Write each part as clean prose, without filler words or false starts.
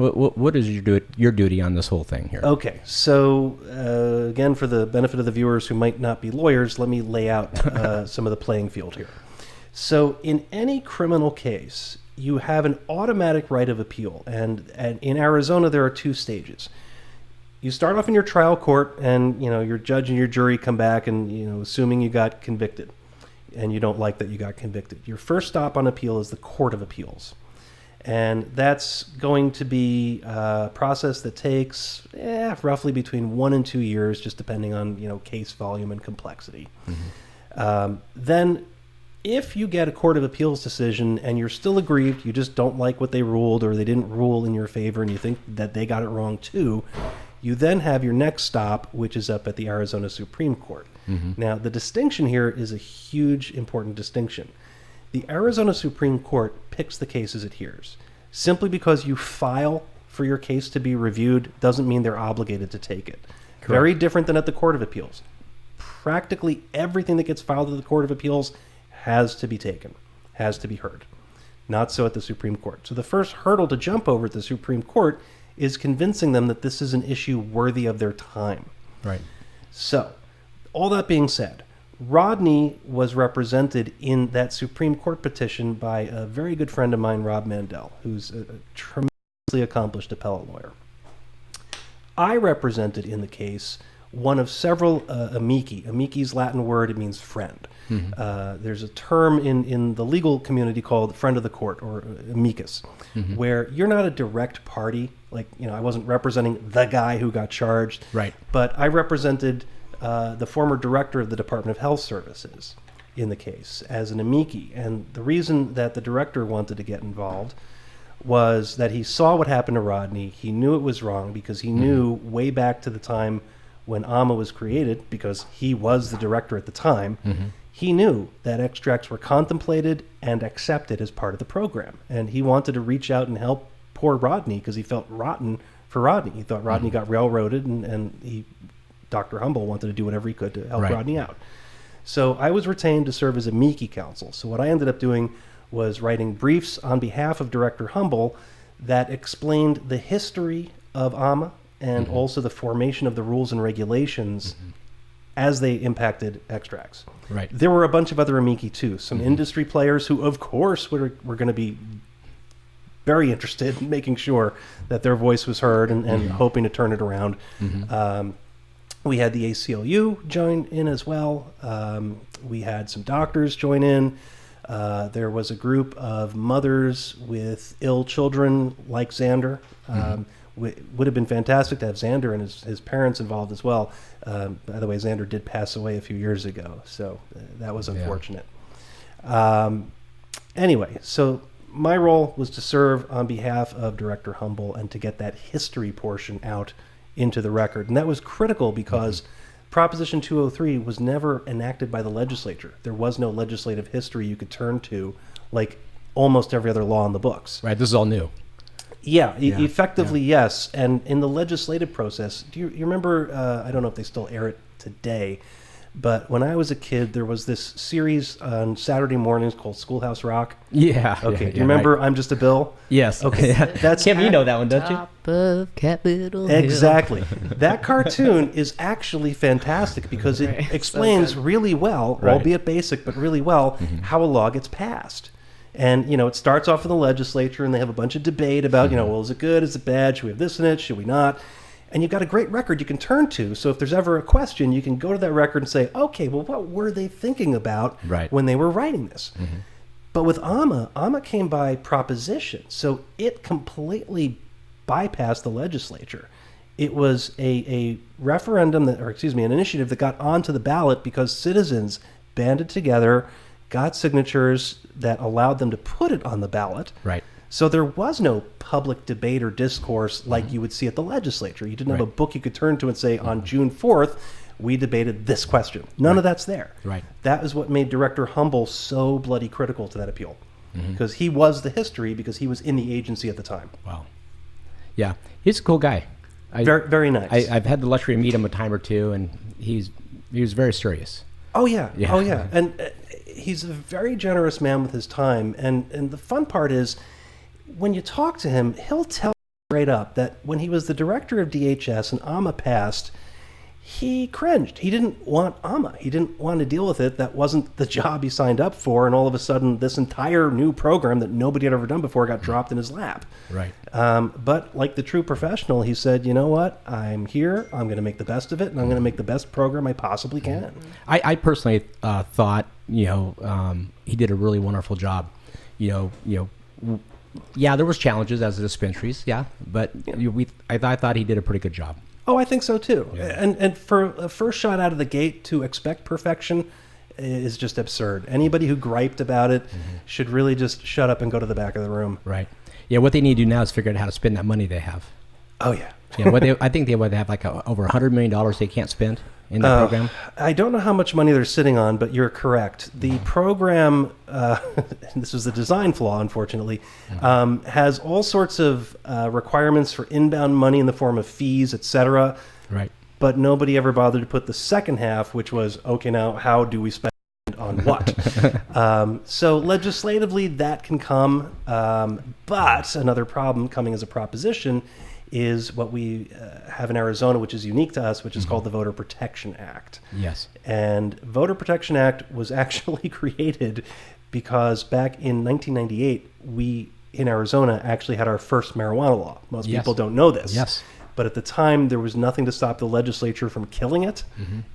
What is your duty on this whole thing here? Okay, so again, for the benefit of the viewers who might not be lawyers, let me lay out some of the playing field here. So in any criminal case, you have an automatic right of appeal, and in Arizona there are two stages. You start off in your trial court, and your judge and your jury come back, and assuming you got convicted, and you don't like that you got convicted, your first stop on appeal is the Court of Appeals, and that's going to be a process that takes roughly between 1 and 2 years, just depending on case volume and complexity. Then, if you get a Court of Appeals decision and you're still aggrieved, you just don't like what they ruled, or they didn't rule in your favor, and you think that they got it wrong too, you then have your next stop, which is up at the Arizona Supreme Court. Now, the distinction here is a huge, important distinction. The Arizona Supreme Court picks the cases it hears. Simply because you file for your case to be reviewed doesn't mean they're obligated to take it. Correct. Very different than at the Court of Appeals. Practically everything that gets filed at the Court of Appeals has to be taken, has to be heard. Not so at the Supreme Court. So the first hurdle to jump over at the Supreme Court is convincing them that this is an issue worthy of their time. Right. So, all that being said, Rodney was represented in that Supreme Court petition by a very good friend of mine, Rob Mandel, who's a tremendously accomplished appellate lawyer. I represented in the case one of several amici. Amici's Latin word, it means friend. There's a term in the legal community called friend of the court, or amicus, where you're not a direct party. Like, I wasn't representing the guy who got charged, right? But I represented the former director of the Department of Health Services in the case as an amici. And the reason that the director wanted to get involved was that he saw what happened to Rodney. He knew it was wrong because he knew way back to the time when AMA was created, because he was the director at the time, he knew that extracts were contemplated and accepted as part of the program. And he wanted to reach out and help poor Rodney because he felt rotten for Rodney. He thought Rodney got railroaded, and Dr. Humble wanted to do whatever he could to help Rodney out. So I was retained to serve as amici counsel. So what I ended up doing was writing briefs on behalf of Director Humble that explained the history of AMA and also the formation of the rules and regulations as they impacted extracts. Right. There were a bunch of other amici too, some industry players who, of course, were going to be very interested in making sure that their voice was heard and hoping to turn it around. We had the ACLU join in as well. We had some doctors join in. There was a group of mothers with ill children like Xander. Would have been fantastic to have Xander and his parents involved as well. By the way, Xander did pass away a few years ago, so that was unfortunate. Anyway, so my role was to serve on behalf of Director Humble and to get that history portion out into the record. And that was critical because Proposition 203 was never enacted by the legislature. There was no legislative history you could turn to, like almost every other law in the books. Right, this is all new. Yeah, effectively, yes. And in the legislative process, do you remember, I don't know if they still air it today, but when I was a kid, there was this series on Saturday mornings called Schoolhouse Rock. Yeah. Okay, do you remember I'm Just a Bill? Yes. Okay, that's Kim, you know that one, don't you? Top of Capitol Hill. Exactly. That cartoon is actually fantastic because it explains really well, albeit basic, but really well, how a law gets passed. And, it starts off in the legislature, and they have a bunch of debate about, well, is it good? Is it bad? Should we have this in it? Should we not? And you've got a great record you can turn to. So if there's ever a question, you can go to that record and say, okay, well, what were they thinking about when they were writing this? But with AMA came by proposition. So it completely bypassed the legislature. It was a referendum, an initiative that got onto the ballot because citizens banded together, got signatures that allowed them to put it on the ballot. Right. So there was no public debate or discourse like you would see at the legislature. You didn't have a book you could turn to and say, on June 4th, we debated this question. None of that's there. Right. That is what made Director Humble so bloody critical to that appeal. Because he was the history, because he was in the agency at the time. Wow. Yeah. He's a cool guy. Very, very nice. I've had the luxury of meeting him a time or two, and he was very serious. Oh, yeah. Oh, yeah. And he's a very generous man with his time. And the fun part is, when you talk to him, he'll tell straight up that when he was the director of DHS and AMA passed, he cringed. He didn't want AMA. He didn't want to deal with it. That wasn't the job he signed up for. And all of a sudden, this entire new program that nobody had ever done before got dropped in his lap. Right. But like the true professional, he said, you know what? I'm here. I'm going to make the best of it. And I'm going to make the best program I possibly can. I personally thought, he did a really wonderful job. Yeah, there was challenges as the dispensaries. Yeah. But I thought he did a pretty good job. Oh, I think so too. Yeah. And for a first shot out of the gate to expect perfection is just absurd. Anybody who griped about it should really just shut up and go to the back of the room. Right. Yeah, what they need to do now is figure out how to spend that money they have. Oh, yeah. Yeah, I think they would have like over $100 million they can't spend in the program. I don't know how much money they're sitting on, but you're correct. The program, this was the design flaw, unfortunately, has all sorts of requirements for inbound money in the form of fees, etc. Right. But nobody ever bothered to put the second half, which was, okay, now how do we spend on what? So legislatively, that can come. But another problem coming as a proposition is what we have in Arizona, which is unique to us, which is called the Voter Protection Act. Yes. And Voter Protection Act was actually created because back in 1998, we in Arizona actually had our first marijuana law. Most people don't know this. Yes. But at the time, there was nothing to stop the legislature from killing it,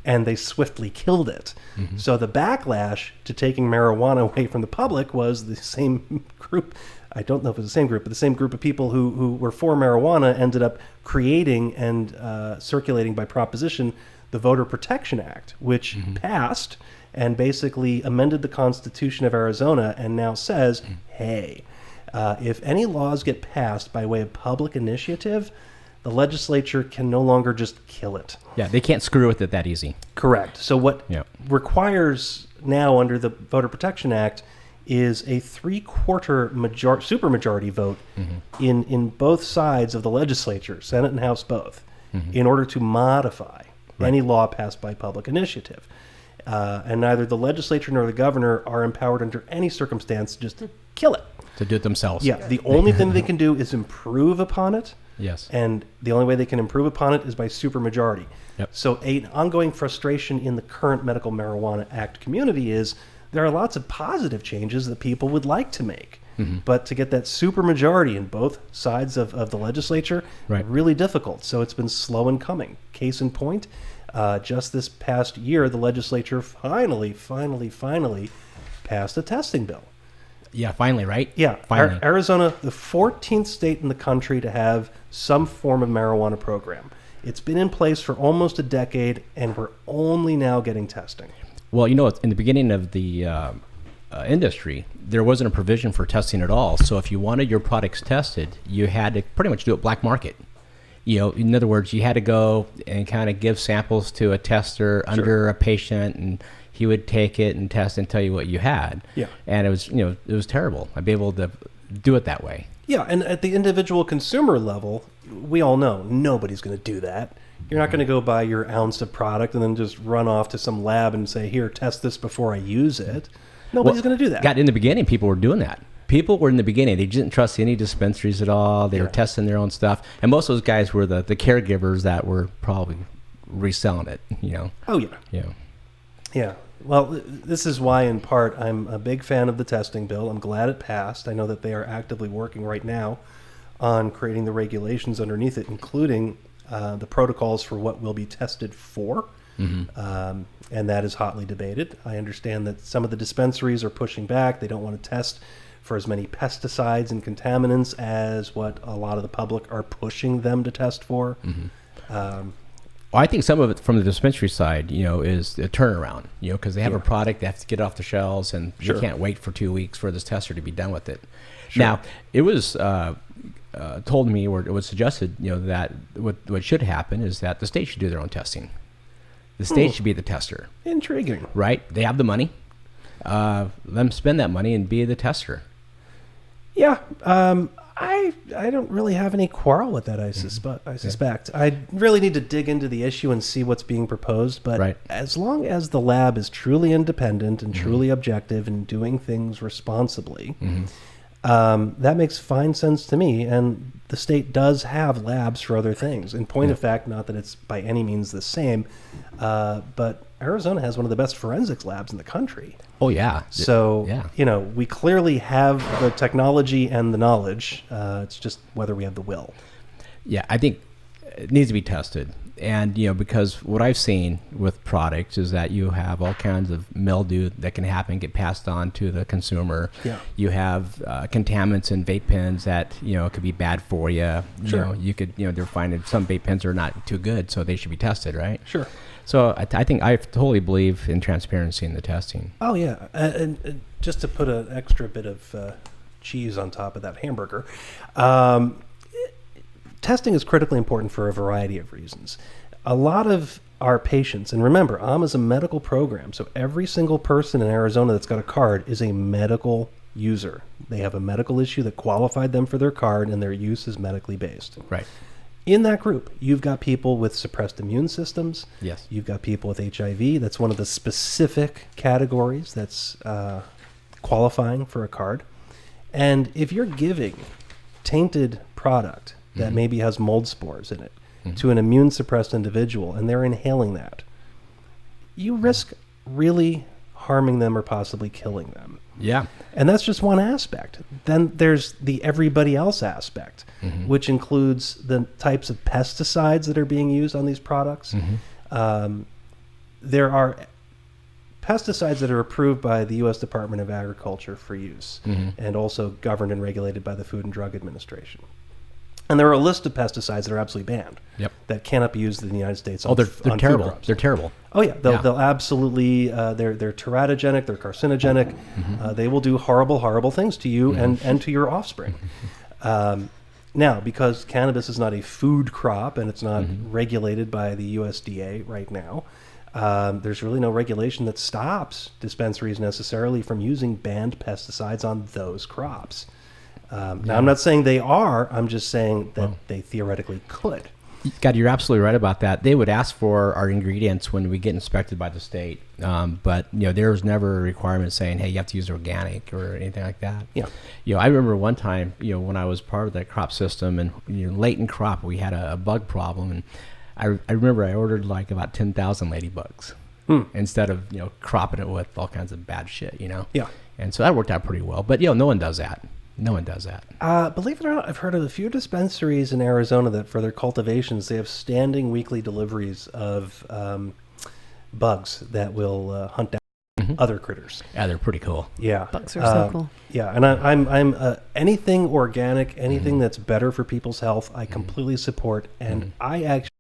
and they swiftly killed it. So the backlash to taking marijuana away from the public was the same group. I don't know if it was the same group, but the same group of people who were for marijuana ended up creating and circulating by proposition the Voter Protection Act, which passed and basically amended the Constitution of Arizona and now says, hey, if any laws get passed by way of public initiative, the legislature can no longer just kill it. Yeah, they can't screw with it that easy. Correct. So what requires now under the Voter Protection Act is a 3/4 supermajority vote in both sides of the legislature, Senate and House both, in order to modify any law passed by public initiative. And neither the legislature nor the governor are empowered under any circumstance just to kill it. To do it themselves. Yeah, the only thing they can do is improve upon it. Yes. And the only way they can improve upon it is by supermajority. Yep. So an ongoing frustration in the current Medical Marijuana Act community is there are lots of positive changes that people would like to make. But to get that supermajority in both sides of the legislature, really difficult. So it's been slow in coming. Case in point, just this past year, the legislature finally passed a testing bill. Yeah, finally, right? Yeah, finally. Arizona, the 14th state in the country to have some form of marijuana program. It's been in place for almost a decade, and we're only now getting testing. Well, in the beginning of the industry, there wasn't a provision for testing at all. So if you wanted your products tested, you had to pretty much do it black market. In other words, you had to go and kind of give samples to a tester under a patient, and he would take it and test and tell you what you had. Yeah. And it was terrible. I'd be able to do it that way. Yeah, and at the individual consumer level, we all know nobody's going to do that. You're not going to go buy your ounce of product and then just run off to some lab and say, here, test this before I use it. Nobody's going to do that. In the beginning, people were doing that. People were in the beginning, they didn't trust any dispensaries at all. They were testing their own stuff. And most of those guys were the caregivers that were probably reselling it, Oh, yeah. Yeah. Yeah. Well, this is why, in part, I'm a big fan of the testing bill. I'm glad it passed. I know that they are actively working right now on creating the regulations underneath it, including the protocols for what will be tested for. And that is hotly debated. I understand that some of the dispensaries are pushing back. They don't want to test for as many pesticides and contaminants as what a lot of the public are pushing them to test for. Well, I think some of it from the dispensary side, is a turnaround, because they have a product, they have to get it off the shelves, and you can't wait for 2 weeks for this tester to be done with it. Now, it was told me, or it was suggested, that what should happen is that the state should do their own testing. The state should be the tester. Intriguing. Right? They have the money. Let them spend that money and be the tester. Yeah. I don't really have any quarrel with that, I suspect. I really need to dig into the issue and see what's being proposed, but as long as the lab is truly independent and truly objective and doing things responsibly, That makes fine sense to me. And the state does have labs for other things. In point of fact, not that it's by any means the same, but Arizona has one of the best forensics labs in the country. Oh, yeah. So, Yeah. we clearly have the technology and the knowledge. It's just whether we have the will. Yeah, I think it needs to be tested. And, because what I've seen with products is that you have all kinds of mildew that can happen, get passed on to the consumer. Yeah. You have contaminants in vape pens that, could be bad for you. Sure. You could, they're finding some vape pens are not too good, so they should be tested, right? Sure. So I think I totally believe in transparency in the testing. Oh, yeah. And just to put an extra bit of cheese on top of that hamburger, testing is critically important for a variety of reasons. A lot of our patients, and remember, is a medical program, so every single person in Arizona that's got a card is a medical user. They have a medical issue that qualified them for their card, and their use is medically based. Right. In that group, you've got people with suppressed immune systems. Yes. You've got people with HIV. That's one of the specific categories that's qualifying for a card. And if you're giving tainted product that maybe has mold spores in it to an immune suppressed individual and they're inhaling that, you risk really harming them or possibly killing them. Yeah. And that's just one aspect. Then there's the everybody else aspect, which includes the types of pesticides that are being used on these products. There are pesticides that are approved by the U.S. Department of Agriculture for use and also governed and regulated by the Food and Drug Administration. And there are a list of pesticides that are absolutely banned. Yep. That cannot be used in the United States. Oh, they're on terrible. food crops. They're terrible. Oh yeah, they'll absolutely. They're teratogenic. They're carcinogenic. They will do horrible things to you and to your offspring. Now, because cannabis is not a food crop and it's not regulated by the USDA right now, there's really no regulation that stops dispensaries necessarily from using banned pesticides on those crops. Now, I'm not saying they are. I'm just saying that they theoretically could. God, you're absolutely right about that. They would ask for our ingredients when we get inspected by the state, but there was never a requirement saying, "Hey, you have to use organic" or anything like that. Yeah. I remember one time, when I was part of that crop system, and late in crop, we had a bug problem, and I remember I ordered like about 10,000 ladybugs instead of cropping it with all kinds of bad shit. Yeah. And so that worked out pretty well. But no one does that. No one does that. Believe it or not, I've heard of a few dispensaries in Arizona that for their cultivations, they have standing weekly deliveries of bugs that will hunt down other critters. Yeah, they're pretty cool. Yeah. Bugs are so cool. Yeah, and I'm anything organic, anything that's better for people's health, I completely support. And I actually